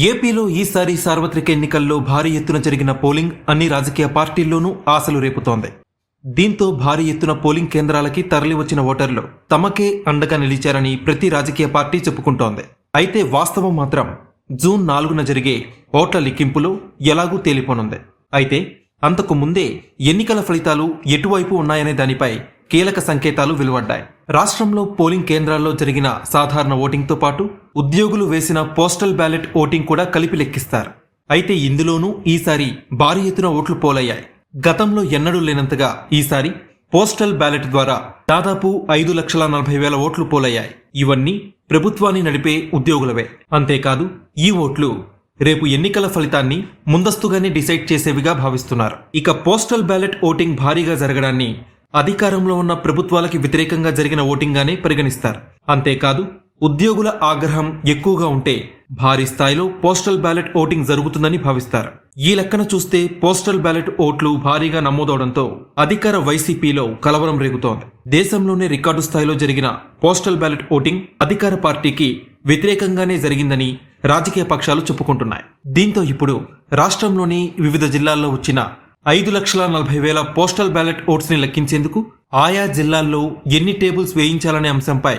ఏపీలో ఈసారి సార్వత్రిక ఎన్నికల్లో భారీ ఎత్తున జరిగిన పోలింగ్ అన్ని రాజకీయ పార్టీల్లోనూ ఆశలు రేపుతోంది. దీంతో భారీ ఎత్తున పోలింగ్ కేంద్రాలకి తరలివచ్చిన ఓటర్లు తమకే అండగా నిలిచారని ప్రతి రాజకీయ పార్టీ చెప్పుకుంటోంది. అయితే వాస్తవం మాత్రం జూన్ 4న జరిగే ఓట్ల లెక్కింపులో ఎలాగూ తేలిపోనుంది. అయితే అంతకు ముందే ఎన్నికల ఫలితాలు ఎటువైపు ఉన్నాయనే దానిపై కీలక సంకేతాలు వెలువడ్డాయి. రాష్ట్రంలో పోలింగ్ కేంద్రాల్లో జరిగిన సాధారణ ఓటింగ్తో పాటు ఉద్యోగులు వేసిన పోస్టల్ బ్యాలెట్ ఓటింగ్ కూడా కలిపి లెక్కిస్తారు. అయితే ఇందులోనూ ఈసారి భారీ ఎత్తున ఓట్లు పోలయ్యాయి. గతంలో ఎన్నడూ లేనంతగా ఈసారి పోస్టల్ బ్యాలెట్ ద్వారా దాదాపు 5,40,000 ఓట్లు పోలయ్యాయి. ఇవన్నీ ప్రభుత్వాన్ని నడిపే ఉద్యోగులవే. అంతేకాదు ఈ ఓట్లు రేపు ఎన్నికల ఫలితాన్ని ముందస్తుగానే డిసైడ్ చేసేవిగా భావిస్తున్నారు. ఇక పోస్టల్ బ్యాలెట్ ఓటింగ్ భారీగా జరగడాన్ని అధికారంలో ఉన్న ప్రభుత్వాలకి వ్యతిరేకంగా జరిగిన ఓటింగ్గానే పరిగణిస్తారు. అంతేకాదు ఉద్యోగుల ఆగ్రహం ఎక్కువగా ఉంటే భారీ స్థాయిలో పోస్టల్ బ్యాలెట్ ఓటింగ్ జరుగుతుందని భావిస్తారు. ఈ లెక్కన చూస్తే పోస్టల్ బ్యాలెట్ ఓట్లు భారీగా నమోదవడంతో అధికార వైసీపీలో కలవరం రేగుతోంది. దేశంలోనే రికార్డు స్థాయిలో జరిగిన పోస్టల్ బ్యాలెట్ ఓటింగ్ అధికార పార్టీకి వ్యతిరేకంగానే జరిగిందని రాజకీయ పక్షాలు చెప్పుకుంటున్నాయి. దీంతో ఇప్పుడు రాష్ట్రంలోని వివిధ జిల్లాల్లో వచ్చిన 5,40,000 పోస్టల్ బ్యాలెట్ ఓట్స్ ని లెక్కించేందుకు ఆయా జిల్లాల్లో ఎన్ని టేబుల్స్ వేయించాలనే అంశంపై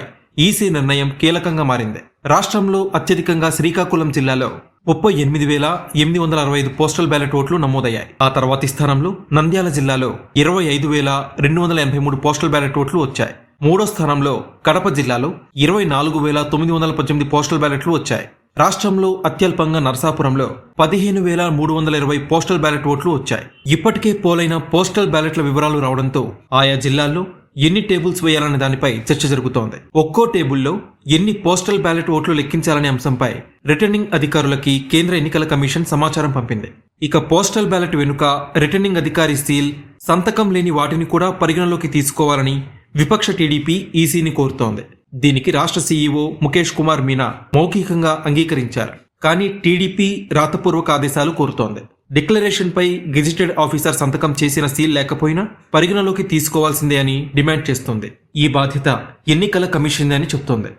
ఈసీ నిర్ణయం కీలకంగా మారింది. రాష్ట్రంలో అత్యధికంగా శ్రీకాకుళం జిల్లాలో 38,865 పోస్టల్ బ్యాలెట్ ఓట్లు నమోదయ్యాయి. ఆ తర్వాతి స్థానంలో నంద్యాల జిల్లాలో 25,283 పోస్టల్ బ్యాలెట్ ఓట్లు వచ్చాయి. మూడో స్థానంలో కడప జిల్లాలో 24,918 పోస్టల్ బ్యాలెట్లు వచ్చాయి. రాష్ట్రంలో అత్యల్పంగా నరసాపురంలో 15,320 పోస్టల్ బ్యాలెట్ ఓట్లు వచ్చాయి. ఇప్పటికే పోలైన పోస్టల్ బ్యాలెట్ల వివరాలు రావడంతో ఆయా జిల్లాల్లో ఎన్ని టేబుల్స్ వేయాలనే దానిపై చర్చ జరుగుతోంది. ఒక్కో టేబుల్లో ఎన్ని పోస్టల్ బ్యాలెట్ ఓట్లు లెక్కించాలనే అంశంపై రిటర్నింగ్ అధికారులకి కేంద్ర ఎన్నికల కమిషన్ సమాచారం పంపింది. ఇక పోస్టల్ బ్యాలెట్ వెనుక రిటర్నింగ్ అధికారి సీల్, సంతకం లేని వాటిని కూడా పరిగణలోకి తీసుకోవాలని విపక్ష టీడీపీ ఈసీని కోరుతోంది. దీనికి రాష్ట్ర సీఈఓ ముఖేష్ కుమార్ మీనా మౌఖికంగా అంగీకరించారు. కానీ టీడీపీ రాతపూర్వక ఆదేశాలు కోరుతోంది. డిక్లరేషన్ పై గెజిటెడ్ ఆఫీసర్ సంతకం చేసిన సీల్ లేకపోయినా పరిగణలోకి తీసుకోవాల్సిందే అని డిమాండ్ చేస్తోంది. ఈ బాధ్యత ఎన్నికల కమిషన్ అని చెబుతోంది.